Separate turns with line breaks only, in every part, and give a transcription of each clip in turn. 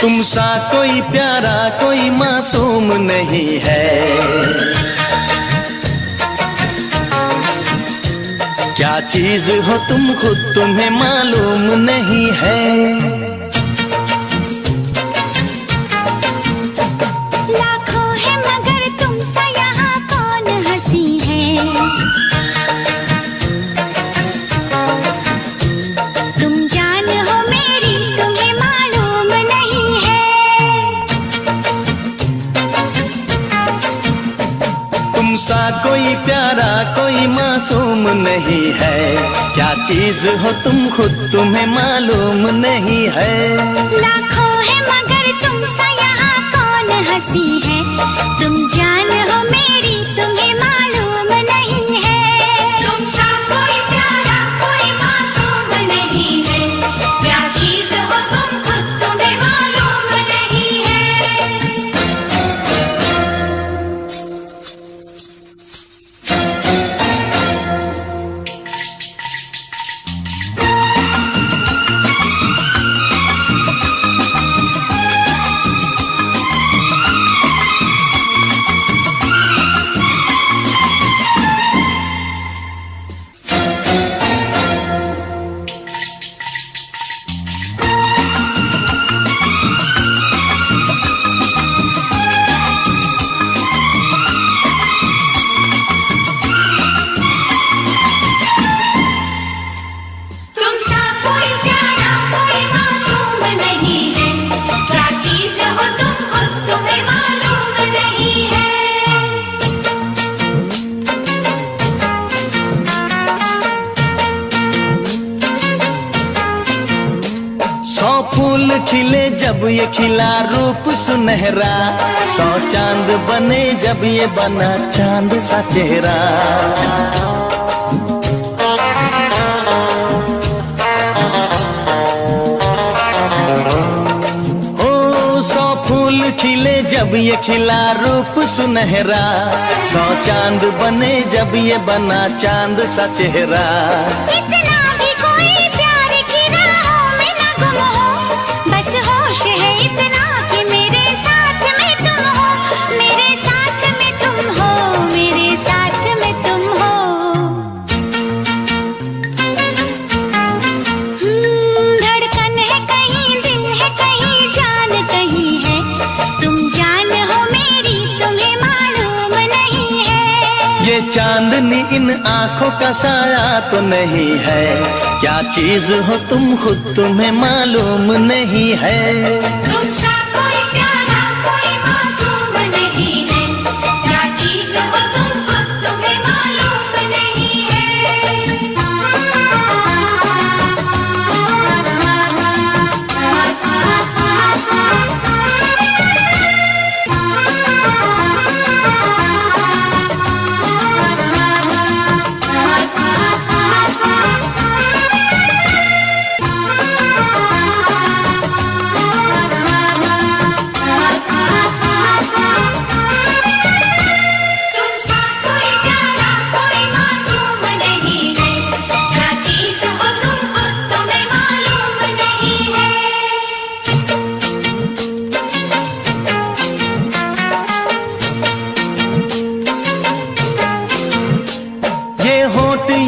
तुम सा कोई प्यारा कोई मासूम नहीं है। क्या चीज हो तुम खुद तुम्हें मालूम नहीं है।
लाखों है मगर तुम सा यहाँ कौन हंसी है। तुम जान हो मेरी तुम्हें मालूम नहीं है।
तुम सा कोई प्यारा कोई मासूम नहीं है। क्या चीज हो तुम खुद तुम्हें मालूम नहीं है।
लाखों है मगर तुम सा यहाँ कौन हंसी है। तुम जान हो मेरी तुम्हें मालूम नहीं है। तुम सा कोई प्यारा कोई मासूम नहीं है। क्या चीज हो तुम खुद तुम्हें मालूम नहीं है।
फूल खिले जब ये खिला रूप सुनहरा। 100 चांद बने जब ये बना चांद सा चेहरा। ओ 100 फूल खिले जब ये खिला रूप सुनहरा। 100 चांद बने जब ये बना चांद सा चेहरा।
होश है इतना कि मेरे साथ में तुम हो। मेरे साथ में तुम हो। मेरे साथ में तुम हो। धड़कन है कहीं दिल है कहीं जान कहीं है। तुम जान हो मेरी तुम्हें मालूम नहीं है।
ये चांदनी इन आँखों का साया तो नहीं है। क्या चीज हो तुम खुद तुम्हें मालूम नहीं है।
तुम सा कोई प्यारा कोई मासूम नहीं है। क्या चीज हो तुम खुद तुम्हें मालूम नहीं है।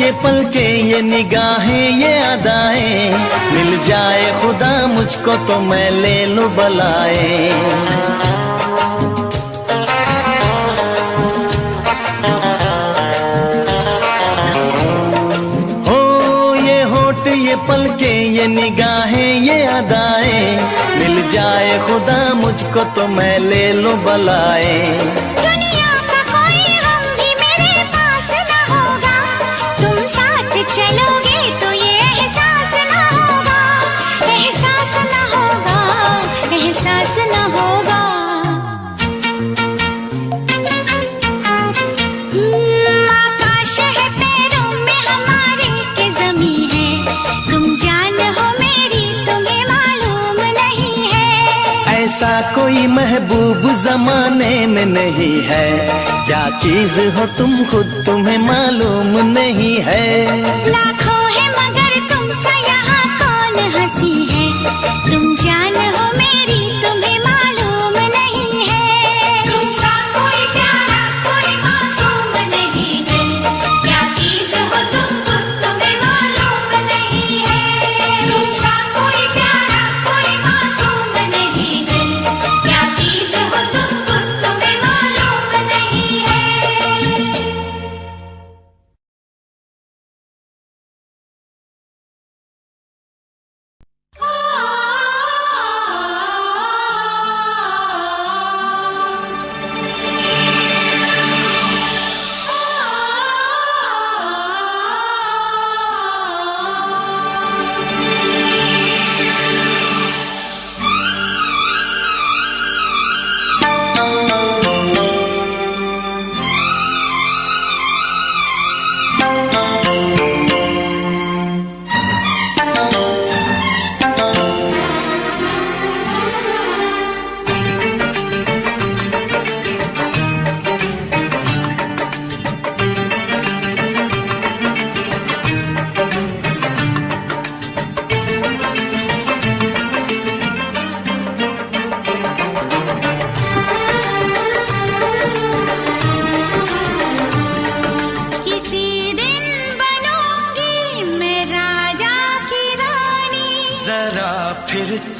ये पलके ये निगाहें ये अदाएं। मिल जाए खुदा मुझको तो मैं ले लूं बलाएं। हो ये होठ ये पलके ये निगाहें ये अदाएं। मिल जाए खुदा मुझको तो मैं ले लूं बलाएं।
चलोगे तो ये एहसास ना होगा। एहसास ना होगा। एहसास ना होगा। आकाश है पैरों में हमारे के ज़मीं है। तुम जान हो मेरी तुम्हें मालूम नहीं है।
ऐसा कोई महबूब जमाने में नहीं है। क्या चीज हो तुम खुद तुम्हें मालूम नहीं है।
लाखों है मगर तुम सा यहाँ कौन हंसी है। तुम जान हो मेरी तुम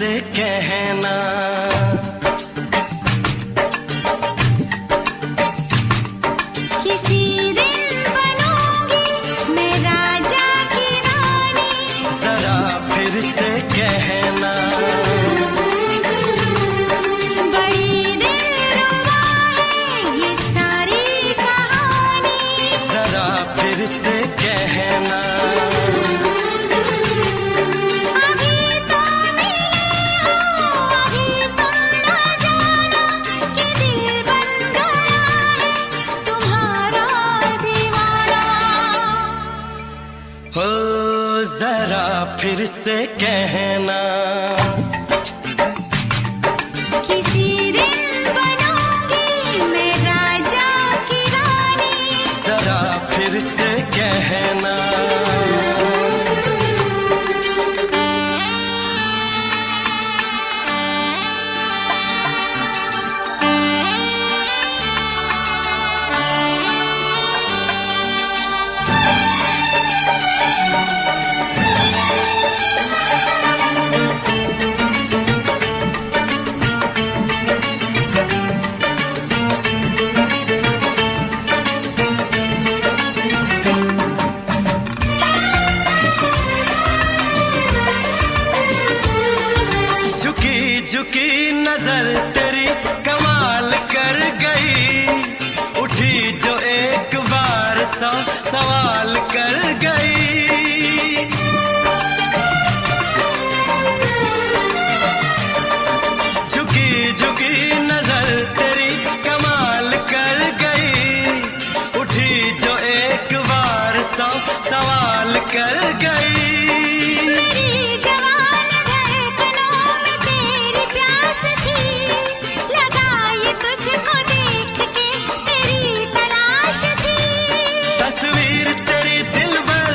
से कहना।
किसी दिन बनूंगी मैं राजा की रानी,
जरा फिर से कहना।
बड़ी दिलरुबा है ये सारी कहानी,
जरा फिर से कहना।
अभी तो मिले हो अभी तुम ना जाना कि दिल बन गया है तुम्हारा दीवाना।
हो जरा फिर से कहना।
किसी दिन बनूंगी मैं राजा की रानी,
जरा फिर से कहना। झुकी झुकी नजर तेरी कमाल कर गई, उठी जो एक बार सौ सवाल कर गई। झुकी झुकी नजर तेरी कमाल कर गई, उठी जो एक बार सौ सवाल कर गई।
मेरी जवान धड़कनों में तेरी प्यास थी, लगाई तुझको देख के तेरी तलाश थी।
तस्वीर तेरी दिलबर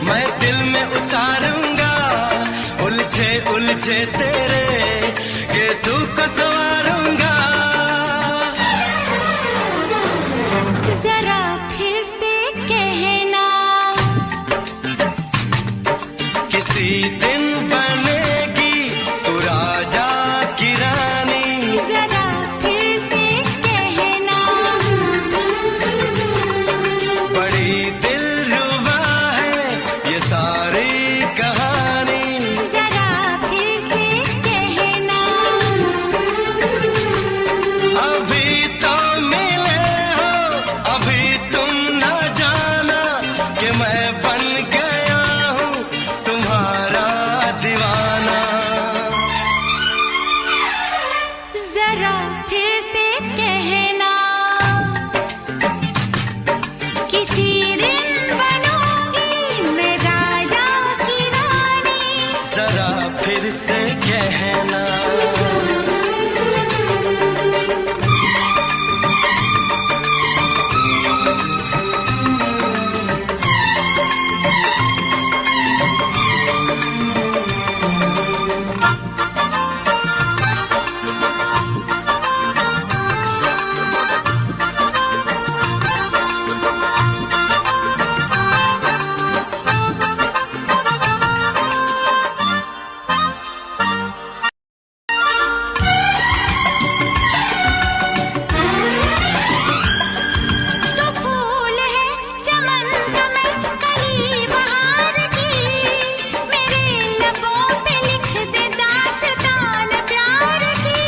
मैं दिल में उतारूंगा, उलझे उलझे तेरे गेसू को संवारूंगा।
जरा फिर से कहना।
किसी दिन बनेगी तू राजा की रानी,
जरा फिर से कहना।
बड़ी दिलरुबा है ये सारी कहानी।
जरा फिर से कहना।
अभी तो मिले हो अभी तुम ना जाना कि मैं बन गया हूँ तुम्हारा दीवाना।
जरा फिर से कहना। किसी दिन बनूंगी मैं राजा की रानी,
जरा फिर से कहना।
तो फूल है चमन का मैं कली बहार की, मेरे लबों पे लिख दे दास्तान प्यार की।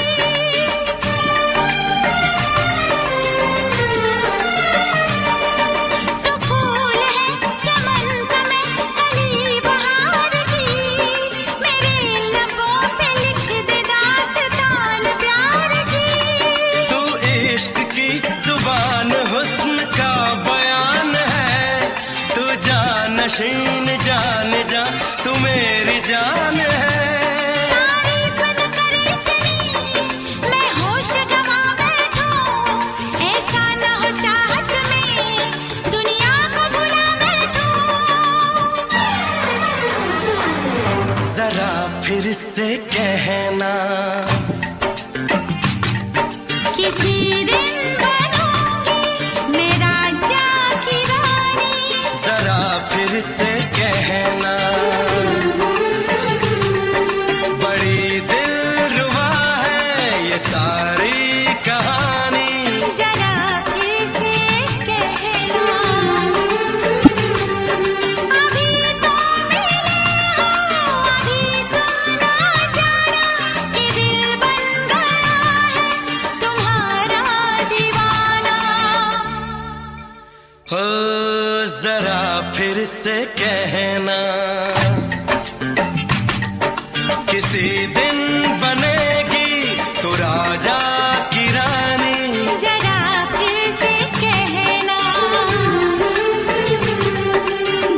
तो फूल है चमन का मैं कली बहार की, मेरे लबों पे लिख दे दास्तान प्यार की।
तू इश्क की जुबान हुस्न का बयान है, तू जानशीन जान जा तू मेरी जान है।
तारीफ न करे तेरी मैं होश गवा बैठूं, ऐसा न हो चाहत में दुनिया को भुला बैठूं।
जरा फिर से कहना।
किसी दिन बनूंगी मैं राजा की रानी,
जरा फिर से फिर से कहना, किसी दिन बनेगी तू राजा की रानी।
जरा फिर से कहना,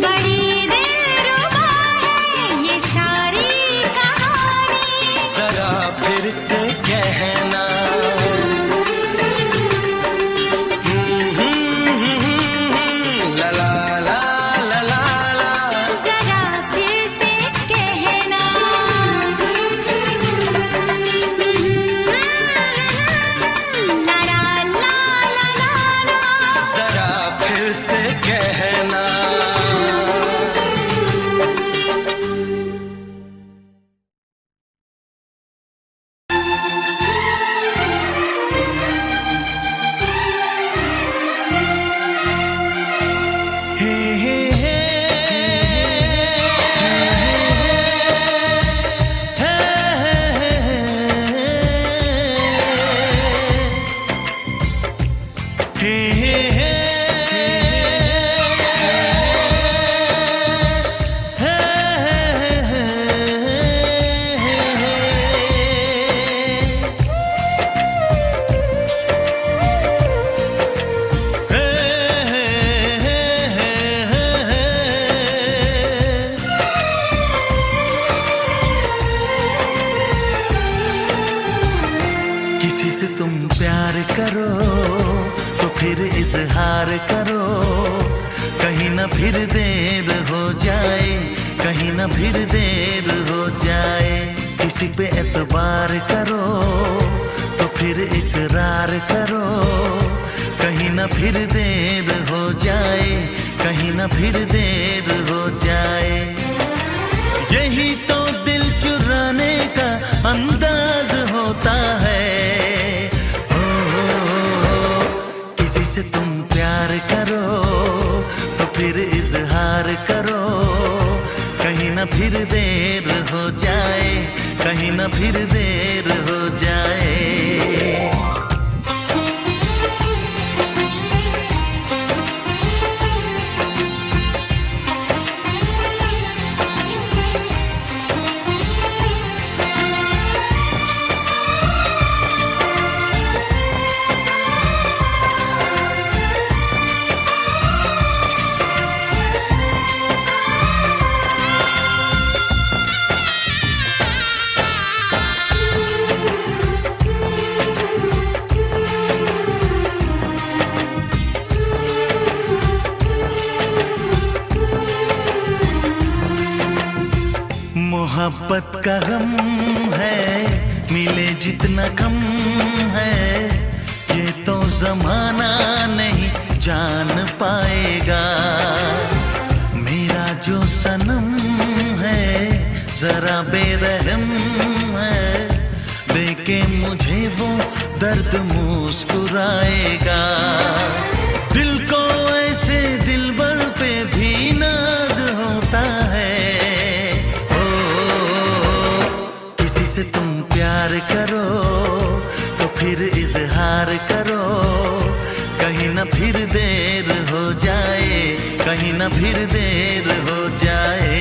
बड़ी दिलरुबा है ये सारी कहानी।
जरा फिर से कहना, ला ला ला ला ला ला।
जरा फिर से कहना, ला ला ला ला ला ला।
जरा फिर से कहना। हे हे हे किसी से तुम प्यार करो तो फिर इजहार करो, कहीं ना फिर देर हो जाए, कहीं ना फिर देर हो जाए। किसी पे एतबार करो तो फिर इकरार करो, कहीं ना फिर देर हो जाए, कहीं ना फिर देर हो जाए। यही तो दिल चुराने का अंदाज होता है। किसी से तुम प्यार करो तो फिर इजहार करो, कहीं ना फिर देर हो जाए, कहीं ना फिर देर हो जाए। मोहब्बत का गम है, मिले जितना कम है, ये तो जमाना नहीं जान पाएगा। मेरा जो सनम है जरा बेरहम है, देखे मुझे वो दर्द मुस्कुराएगा। दिल को ऐसे दिलबर पे भी नाज होता है। किसी से तुम प्यार करो तो फिर इजहार करो, कहीं ना फिर देर हो जाए, कहीं ना फिर देर हो जाए।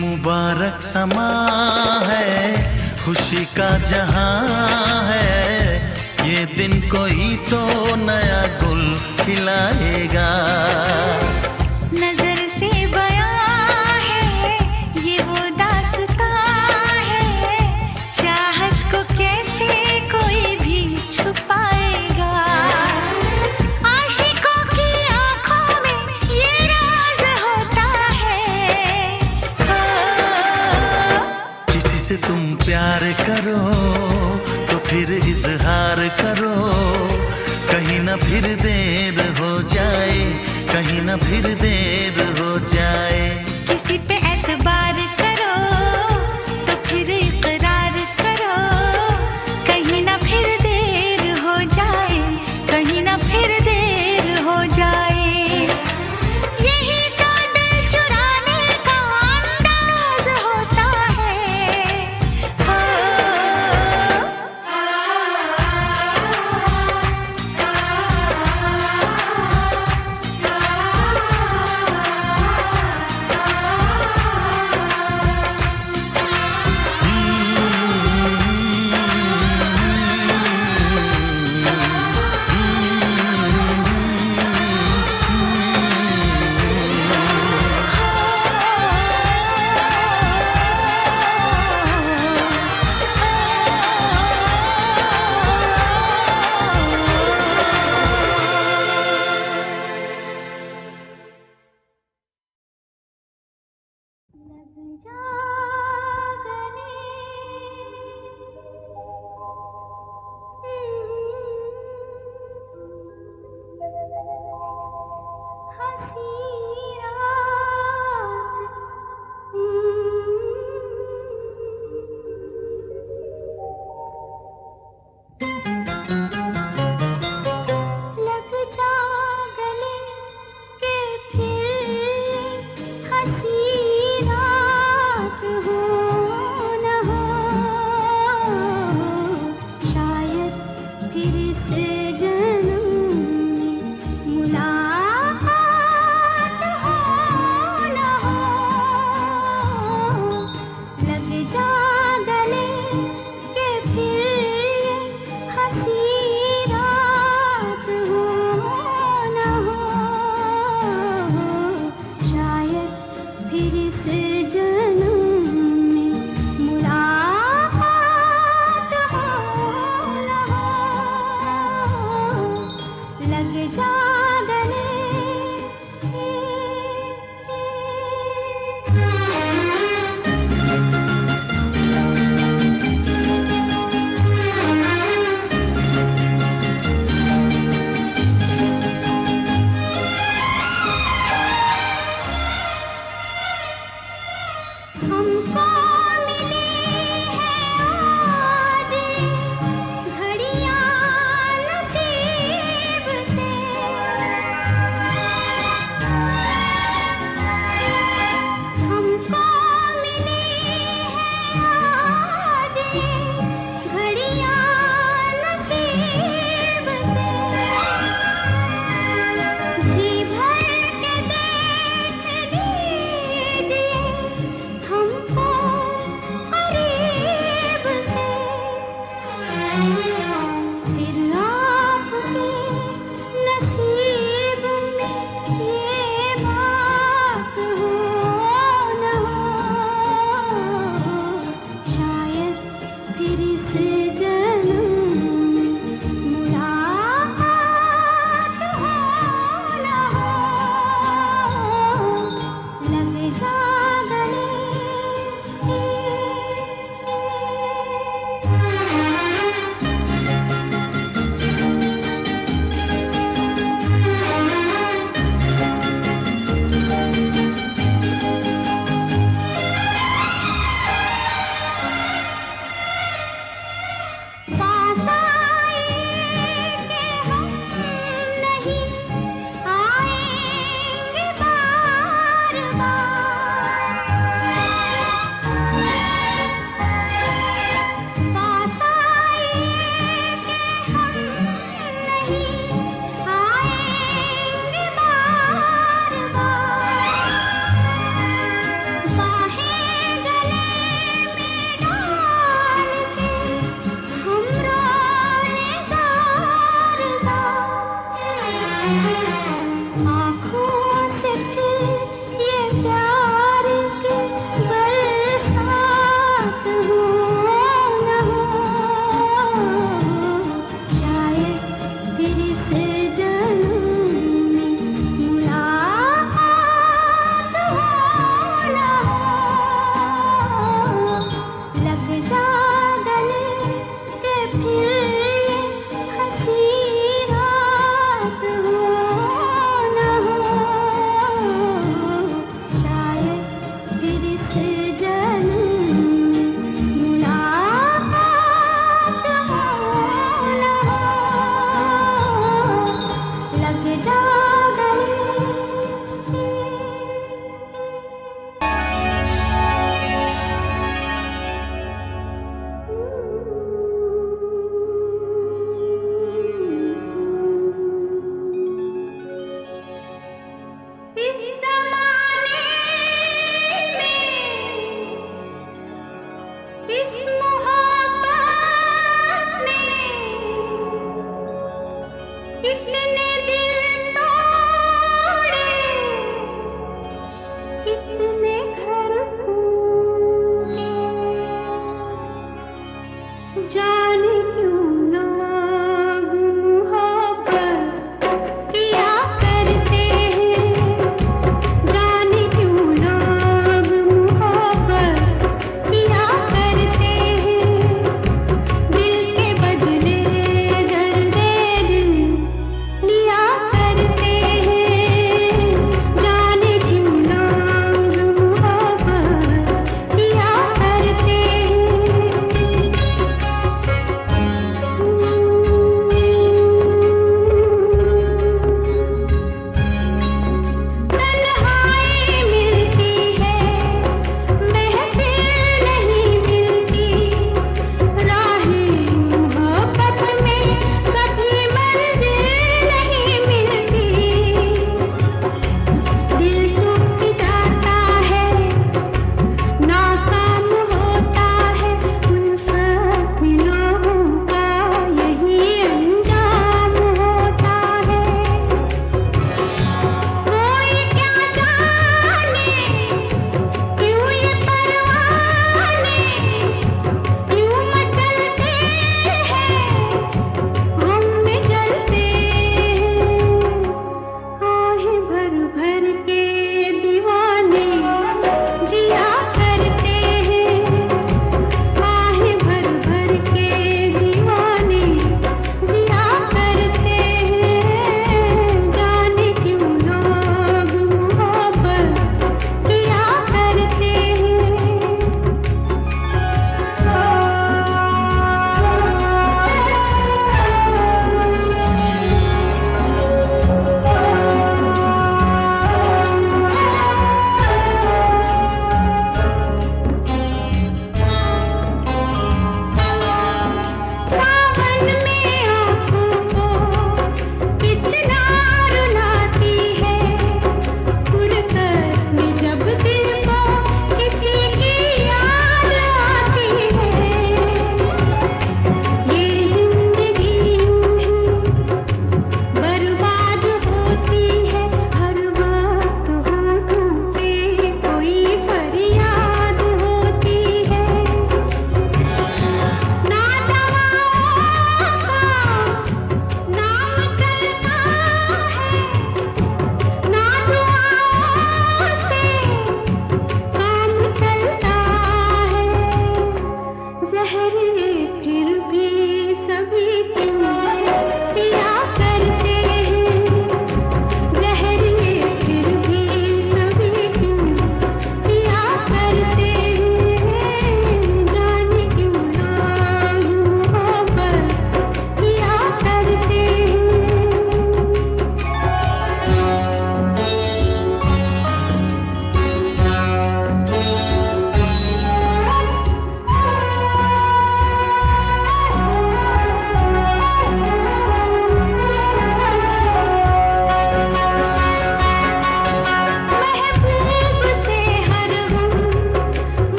मुबारक समा है, खुशी का जहां है, ये दिन कोई तो नया गुल खिलाएगा।
नजर से बयां है ये वो दास्तां है, चाहत को कैसे कोई भी छुपाएगा। आशिकों की आंखों में ये राज होता है।
किसी से तुम प्यार करो तो फिर इजहार करो, कहीं ना फिर देर हो जाए, कहीं ना फिर देर हो जाए।
किसी पे एतबार करो तो फिर इकरार जागने हंसी रात लग जा गले के फिर हंसी रात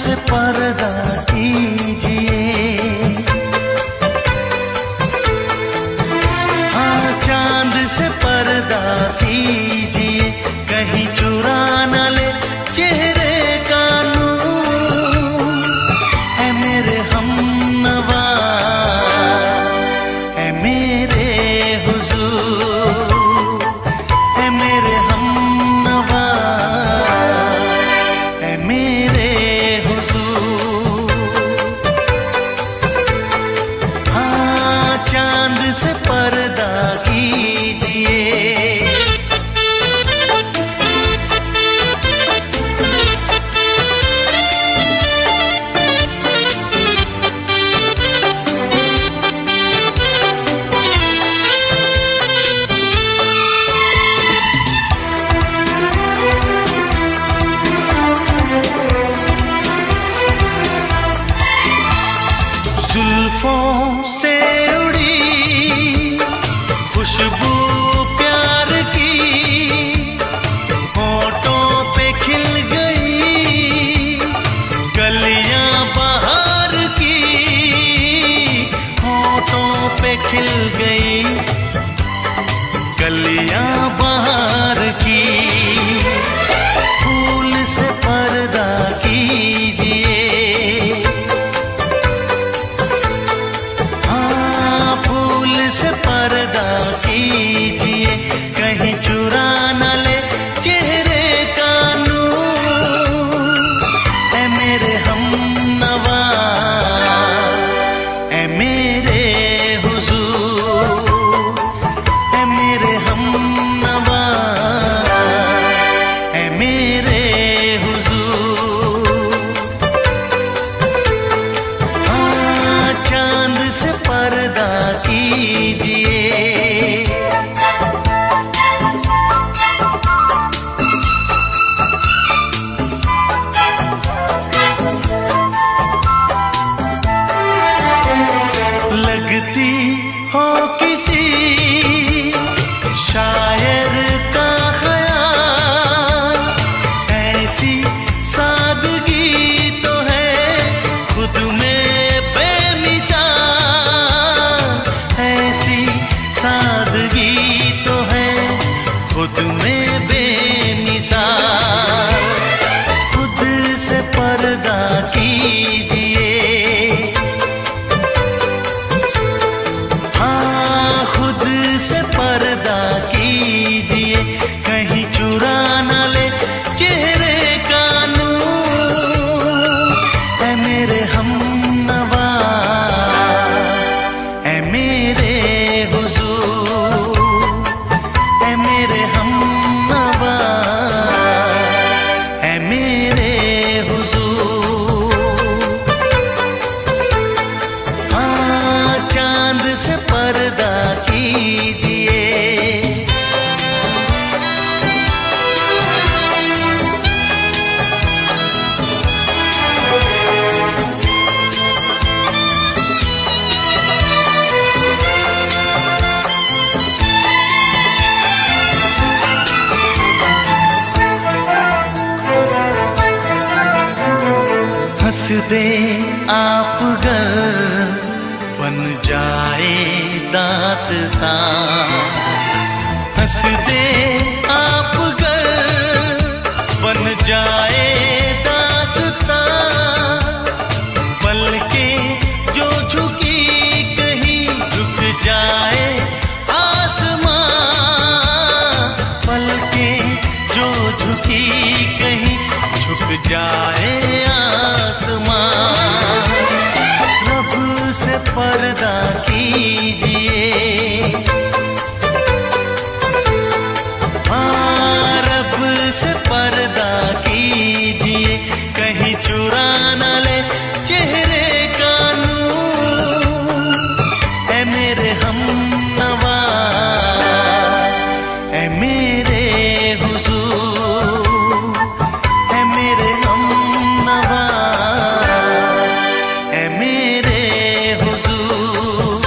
से पर्दा कीजिए, हाँ चांद से पर्दा कीजिए, कहीं चुरा न ले चेहरे का नूर। है मेरे हमनवा, है मेरे हुजूर, है मेरे हमनवा, है मेरे हुजूर। हाँ चांद से पर्दा कीजिए। जुल्फों से उड़ी खुशबू प्यार की, होठों पे खिल गई कलियां बहार की, होठों पे खिल गई कलियां बहार की। फूल से पर्दा कीजिए, से पर्दा कीजिए, कहीं चुरा न ले चेहरे का नूर। है मेरे हमनवा, है मेरे हुजूर, है मेरे हमनवा, है मेरे हुजूर। हाँ चांद से पर्दा कीजिए। लगती हो किसी शायर का ख्याल, ऐसी सादगी तो है खुद में बेमिसाल, ऐसी सादगी तो है खुद में बेमिसाल। खुद से पर्दा कीजिए, हाँ खुद से पर्दा कीजिए, कहीं चुरा न ले चेहरे का नूर। है मेरे हमनवा, है मेरे हुजूर, है मेरे हमनवा, है मेरे हुजूर। हाँ चांद से पर्दा कीजिए। हंस दे आप गर बन जाए दास्तां, हंस दे आप गर बन जाए दास्तां। पलकें जो झुकी कहीं झुक जाए आसमां, पलकें जो झुकी कहीं झुक जाए आसमां। रब से पर्दा कीजिए, हाँ रब से पर्दा कीजिए, कहीं चुरा न ले चेहरे का नूर। है मेरे हमनवा, है मेरे हुजूर, है मेरे हमनवा, है मेरे हुजूर।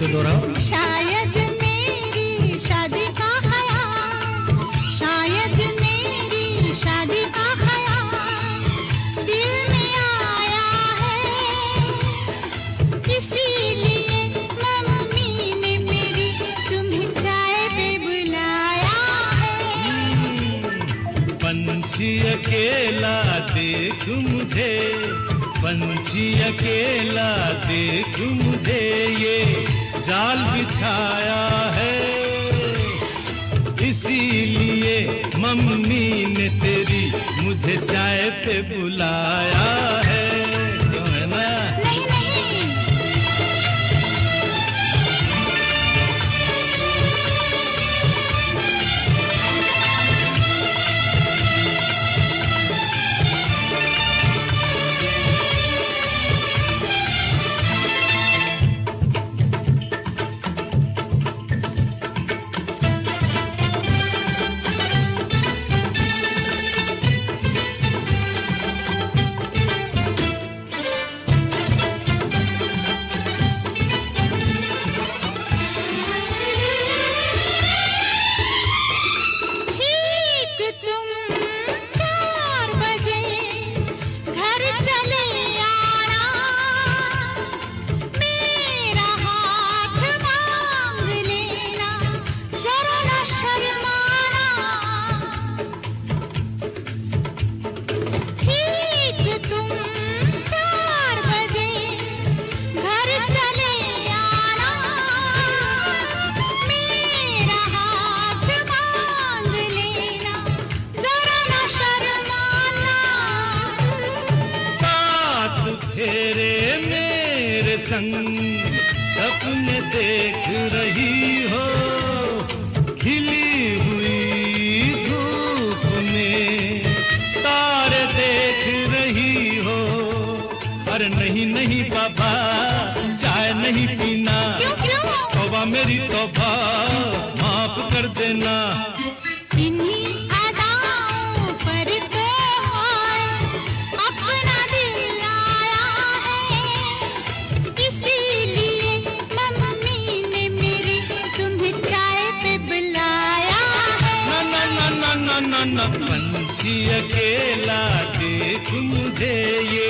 से दोहराओ।
शायद मेरी शादी का ख्याल, शायद मेरी शादी का ख्याल दिल में आया है, इसीलिए मम्मी ने मेरी तुम्हें चाय पे बुलाया है।
पंछी अकेला देख मुझे, पंछी अकेला देख मुझे, ये जाल बिछाया है, इसीलिए मम्मी ने तेरी मुझे चाय पे बुलाया है। क्यों है ना?
नहीं नहीं,
संग सपने देख रही हो, खिली हुई धूप में तारे देख रही हो। अरे नहीं नहीं बाबा, चाय नहीं पीना, तौबा मेरी तौबा, माफ कर देना।
इन्हीं अदाओं पर तो अपना दिल आया है, इसीलिए मम्मी ने मेरी तुम्हें चाय पे बुलाया है।
ना ना ना ना ना ना, पंछी अकेला देख मुझे, ये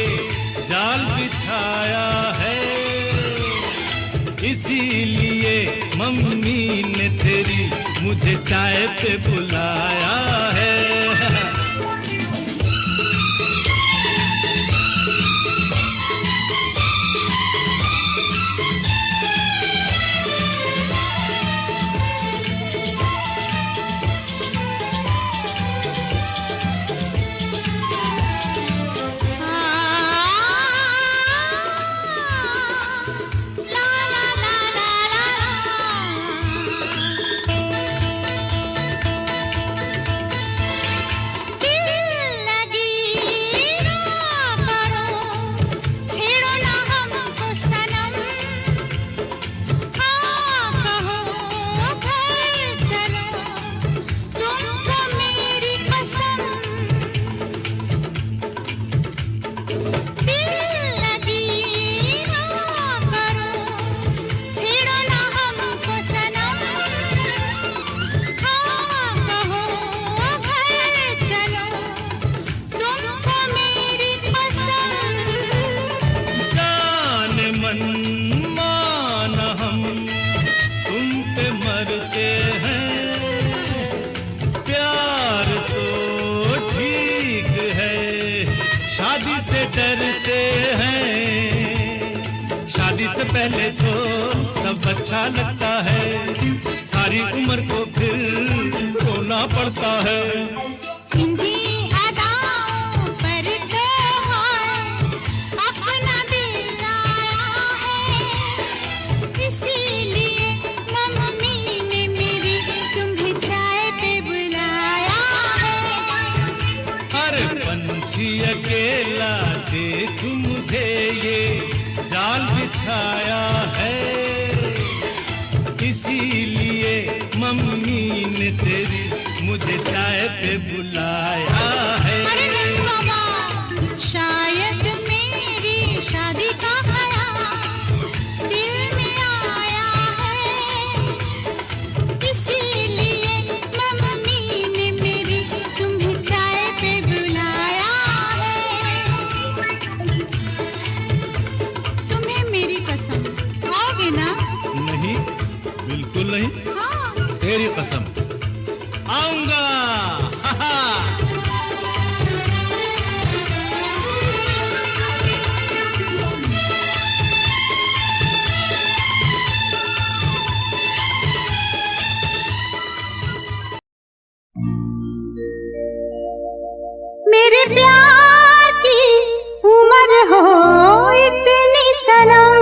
जाल बिछाया है, इसीलिए मम्मी ने तेरी मुझे चाय पे बुलाया है। डरते हैं शादी से पहले तो सब अच्छा लगता है, सारी उम्र को फिर रोना पड़ता है।
इन्हीं अदाओं पर तो अपना दिल आया है, इसीलिए मम्मी ने मेरी तुम्हें चाय पे बुलाया है।
अरे पंछी अकेला देख मुझे, ये जाल बिछाया है, इसीलिए मम्मी ने तेरी मुझे चाय पे बुलाया है।
अरे नहीं बाबा, शायद मेरी शादी का ख्याल दिल में आया कसम, आओगे ना?
नहीं, बिल्कुल नहीं।
हाँ।
तेरी कसम, आऊंगा। हा हा।
मेरे प्यार की उम्र हो इतनी सनम,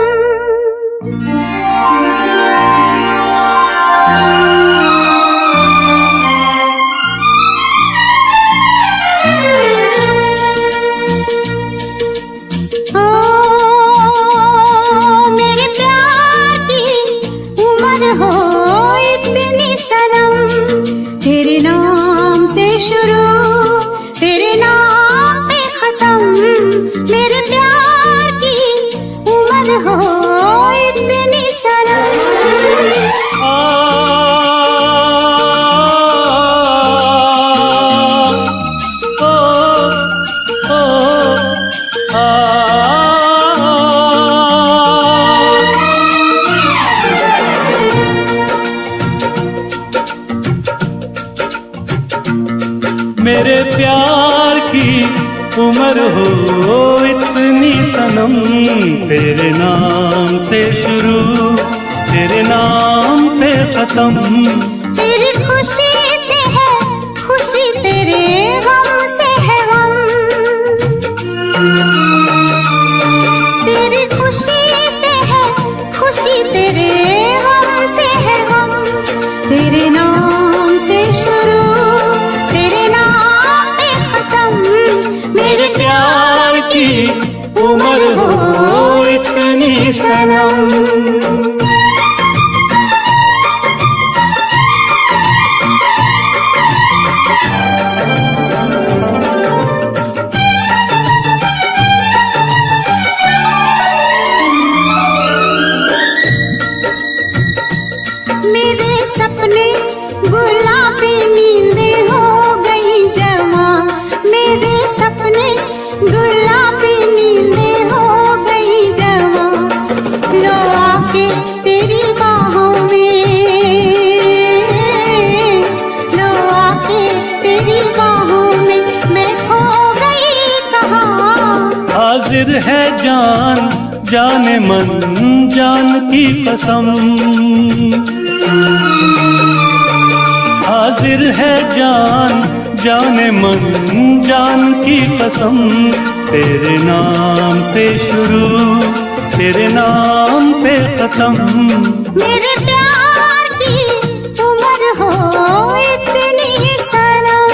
ओ मेरे प्यार की उम्र हो इतनी सनम, तेरे नाम से शुरू तेरे नाम पे खत्म, मेरे प्यार की उम्र हो इतनी सनम।
मेरे प्यार की उम्र हो इतनी सनम, तेरे नाम से शुरू तेरे नाम पे खत्म,
तेरी खुशी से है खुशी, तेरे गम से है गम, तेरी खुशी से है खुशी, तेरे गम से है गम, तेरे नाम से शुरू तेरे नाम पे खत्म, मेरे
प्यार की उम्र हो इतनी सनम।
मेरे सपने गुलाबी नींदें हो गई जवा, मेरे सपने गुलाबी नींदें हो गई जवा, लो आके तेरी बाहों में, लो आके तेरी बाहों में, मैं खो गई कहाँ।
हाजिर है जान जाने मन जान की कसम, हाजिर है जान जाने मन जान की कसम, तेरे नाम से शुरू तेरे नाम पे खत्म,
मेरे प्यार की उम्र हो इतनी सनम।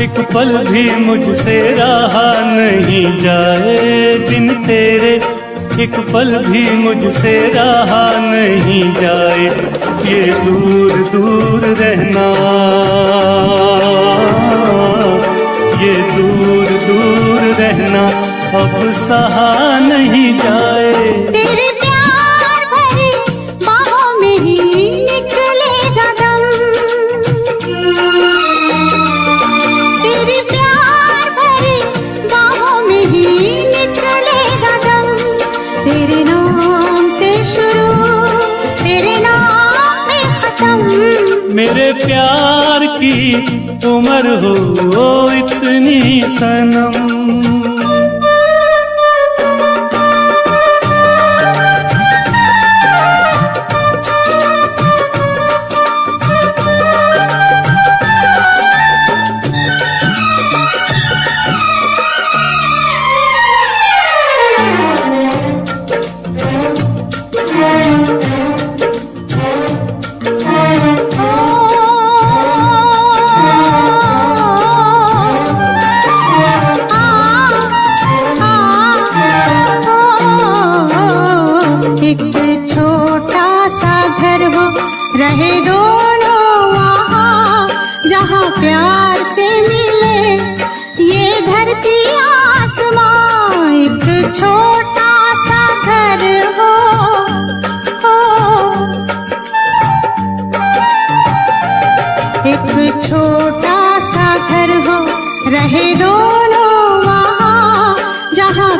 एक पल भी मुझसे रहा नहीं जाए, दिन तेरे एक पल भी मुझसे रहा नहीं जाए, ये दूर दूर रहना, ये दूर दूर रहना अब सहा नहीं जाए।
तेरे प्यार भरी बाहों में ही निकलेगा दम, तेरे प्यार भरी बाहों में ही निकलेगा दम, तेरे नाम से शुरू तेरे नाम में खत्म,
मेरे प्यार की उम्र हो इतनी सनम।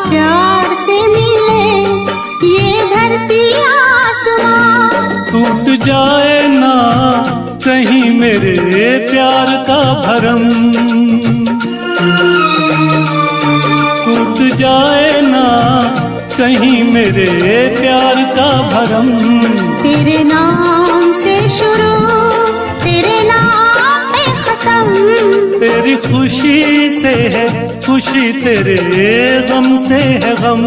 प्यार से मिले ये धरती आसमां।
टूट जाए ना कहीं मेरे प्यार का भरम, टूट जाए ना कहीं मेरे प्यार का भरम।
तेरे नाम से शुरू, तेरे नाम पे खत्म।
तेरी खुशी से है खुशी, तेरे गम से है गम।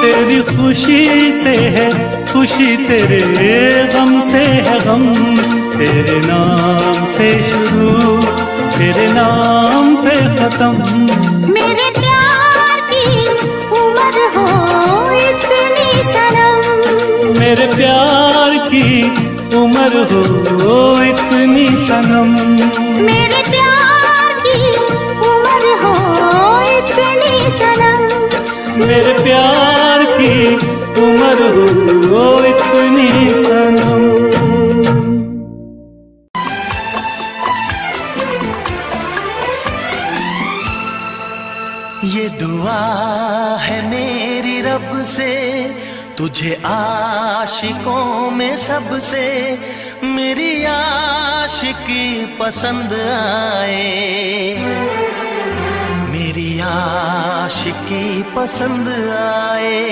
तेरी खुशी से है खुशी, तेरे गम से है गम। तेरे नाम से शुरू, तेरे नाम पे खत्म।
मेरे प्यार की उम्र हो इतनी सनम,
मेरे प्यार की उम्र हो इतनी सनम।
मेरे प्यार की उम्र हो इतनी सनम।
मेरे प्यार की उम्र हो इतनी सनम।
ये दुआ है मेरी रब से, तुझे आशिकों में सबसे मेरी आशिकी पसंद आए, मेरी आशिकी पसंद आए।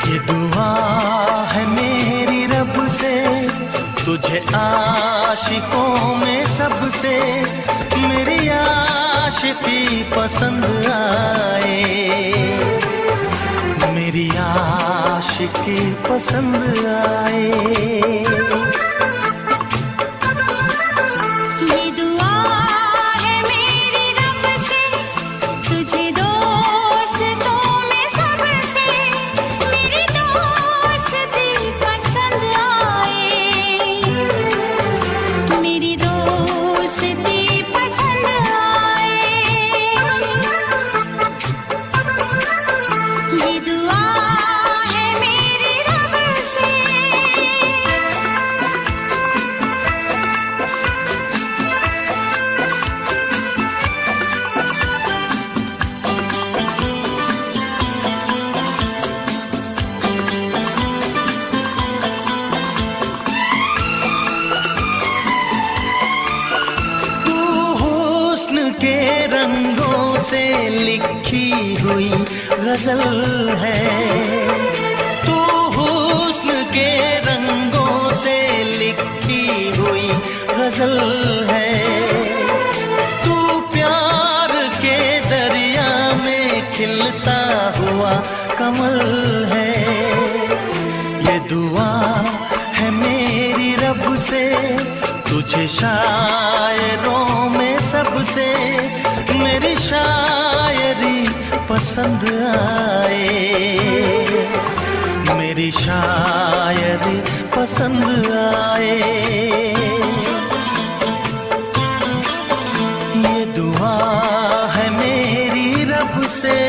ये दुआ है मेरी रब से, तुझे आशिकों में सबसे मेरी आशिकी पसंद आए, मेरी आशिकी पसंद आए।
ये दुआ है मेरी रब से, तुझे दोस्तों में सबसे मेरी दोस्ती पसंद आए, मेरी दोस्ती पसंद आए। ये दुआ है मेरी रब से।
तू हुस्न के रंगों से लिखी हुई गजल है, तू हुस्न के रंगों से लिखी हुई गजल है। तू प्यार के दरिया में खिलता हुआ कमल है। ये दुआ है मेरी रब से, तुझे शायरों में सबसे मेरी शायरी पसंद आए, मेरी शायरी पसंद आए। ये दुआ है मेरी रब से।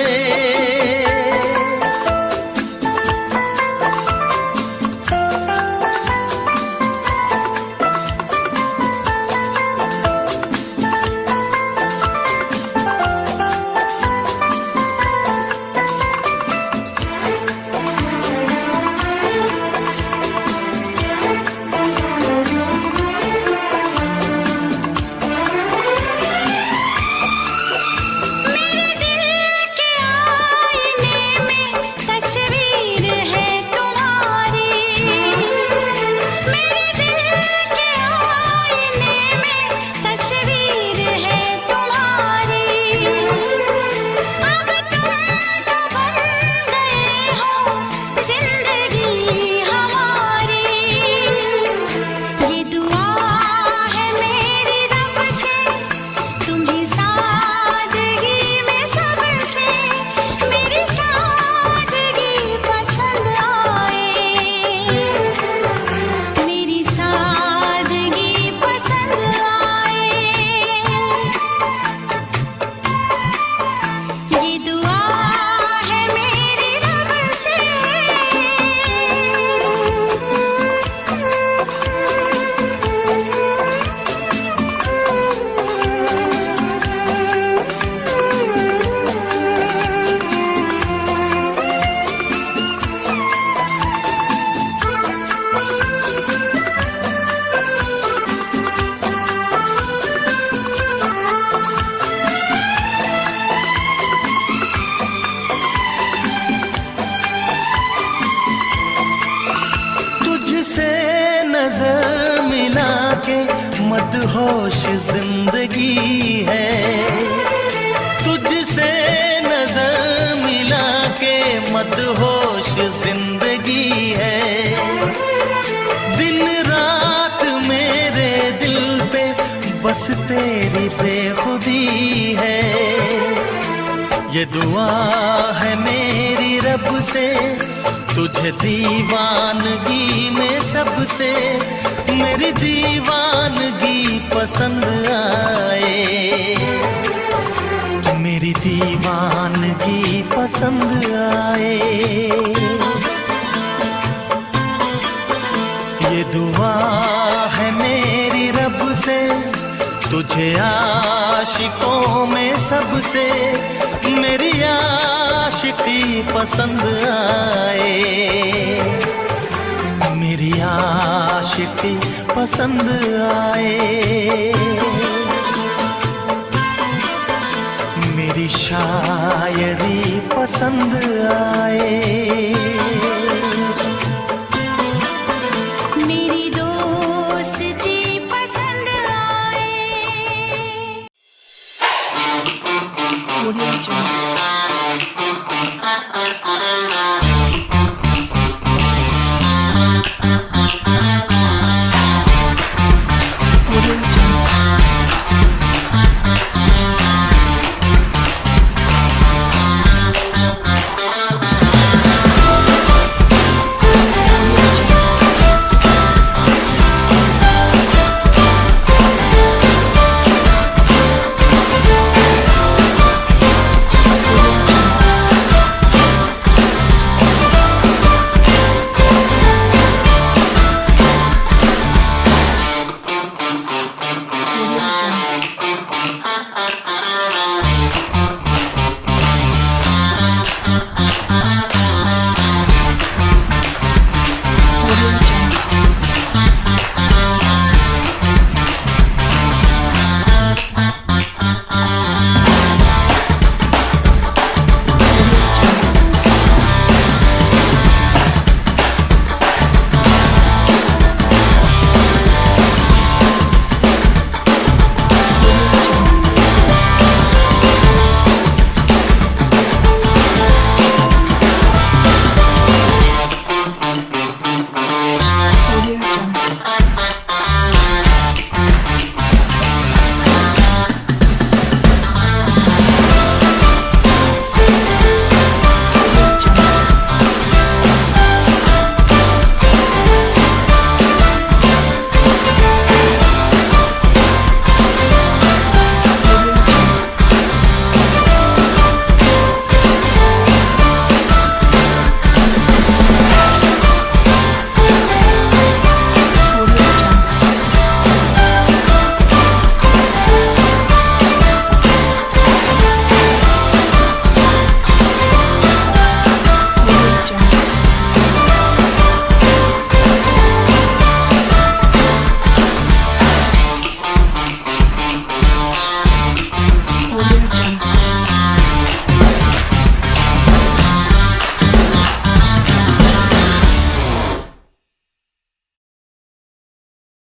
मदहोश जिंदगी है, तुझसे नजर मिला के मदहोश जिंदगी है। दिन रात मेरे दिल पे बस तेरी बेखुदी है। ये दुआ है मेरी रब से, तुझे दीवानगी में सबसे मेरी दीवानगी पसंद आए, मेरी दीवानगी पसंद आए। ये दुआ है मेरी रब से, तुझे आशिकों में सबसे मेरी आशिकी पसंद आए, मेरी आशिकी पसंद आए, मेरी शायरी पसंद आए।
मेरी दोस्ती पसंद आए।
Audio Jungle.